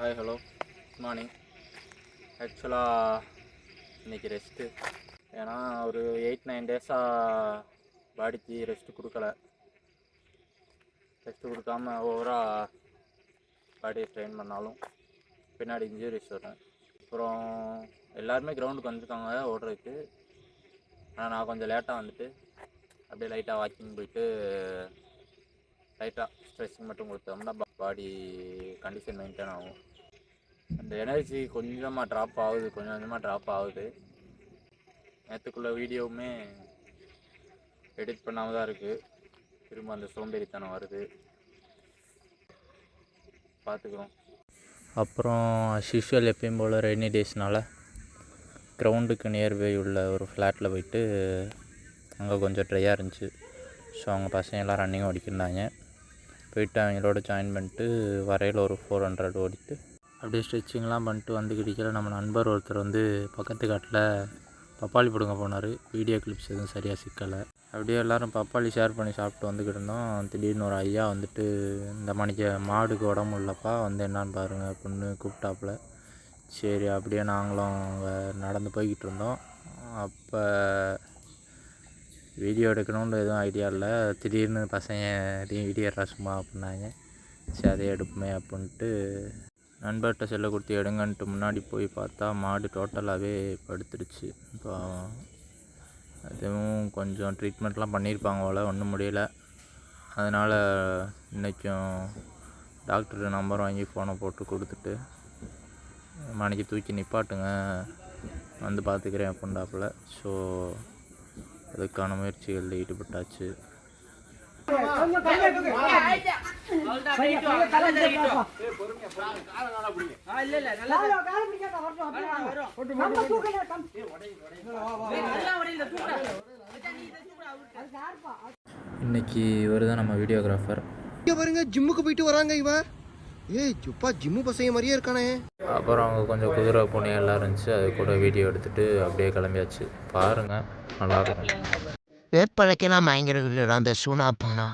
Hi hello good morning. ஆக்சுவலாக இன்றைக்கி rest. ஏன்னா ஒரு 8-9 டேஸாக பாடிக்கு ரெஸ்ட்டு கொடுக்கல. ரெஸ்ட்டு கொடுக்காம ஓவராக பாடியை ஸ்ட்ரெயின் பண்ணாலும் பின்னாடி இன்ஜுரிஸ் வரும். அப்புறம் எல்லாருமே கிரவுண்டுக்கு வந்துருக்காங்க ஓடுறதுக்கு. ஆனால் நான் கொஞ்சம் லேட்டாக வந்துட்டு அப்படியே லைட்டாக வாக்கிங் போயிட்டு லைட்டாக ஸ்ட்ரெச்சிங் மட்டும் கொடுத்தோம்னா பாடி கண்டிஷன் மெயின்டைன் ஆகும். அந்த எனர்ஜி கொஞ்சமாக ட்ராப் ஆகுது. நேற்றுக்குள்ள வீடியோவுமே எடிட் பண்ணாமல் தான் இருக்குது. திரும்ப அந்த சோம்பேறித்தனம் வருது, பார்த்துக்குறோம். அப்புறம் யூஷுவல் எப்பயும் போல் ரெய்னி டேஸ்னால் கிரவுண்டுக்கு நியர்பை உள்ள ஒரு ஃப்ளாட்டில் போயிட்டு அங்கே கொஞ்சம் ட்ரையாக இருந்துச்சு. ஸோ அவங்க பசங்கள்லாம் ரன்னிங் ஓடிக்கிருந்தாங்க. போயிட்டு அவங்களோட ஜாயின் பண்ணிட்டு வரையில் ஒரு 400 ஓடிட்டு அப்படியே ஸ்ட்ரெச்சிங்லாம் பண்ணிட்டு வந்துக்கிட்டிக்கல நம்ம நண்பர் ஒருத்தர் பக்கத்து காட்டில் பப்பாளி பிடுங்க போனார். வீடியோ கிளிப்ஸ் எதுவும் சரியாக சிக்கலை. அப்படியே எல்லோரும் பப்பாளி ஷேர் பண்ணி சாப்பிட்டு வந்துக்கிட்டு இருந்தோம். திடீர்னு ஒரு ஐயா இந்த மணிக்கு மாடுக்கு உடம்பு இல்லைப்பா என்னான்னு பாருங்கள் அப்படின்னு கூப்பிட்டாப்புல. சரி அப்படியே நாங்களும் அங்கே நடந்து போய்கிட்டு இருந்தோம். அப்போ வீடியோ எடுக்கணும்னு எதுவும் ஐடியா இல்லை. திடீர்னு பசங்க வீடியோ சும்மா அப்படின்னாங்க. சரி அதே எடுப்புமே அப்படின்ட்டு நண்பர்கிட்ட செல்ல கொடுத்து எடுங்கன்ட்டு முன்னாடி போய் பார்த்தா மாடு டோட்டலாகவே படுத்துடுச்சு. இப்போ அதுவும் கொஞ்சம் ட்ரீட்மெண்ட்லாம் பண்ணியிருப்பாங்க போல், ஒன்றும் முடியலை. அதனால் இன்றைக்கும் டாக்டர் நம்பர் வாங்கி ஃபோனை போட்டு கொடுத்துட்டு மணிக்கு தூக்கி நிப்பாட்டுங்க பார்த்துக்கிறேன் அப்படின்டாப்புல. ஸோ அதுக்கான முயற்சிகளில் ஈடுபட்டாச்சு. இன்னைக்கு இவர் தான் நம்ம வீடியோகிராஃபர். பாருங்க ஜிம்முக்கு போயிட்டு வராங்க இவன். சுப்பா ஜிம்மு பசங்க மாதிரியே இருக்கானே. அப்புறம் அவங்க கொஞ்சம் குதிரை பூனை எல்லாம் இருந்துச்சு, அது கூட வீடியோ எடுத்துகிட்டு அப்படியே கிளம்பியாச்சு. பாருங்கள், நல்லா இருக்கும். வேப்பழைக்கெல்லாம் பயங்கர அந்த சூனா போனா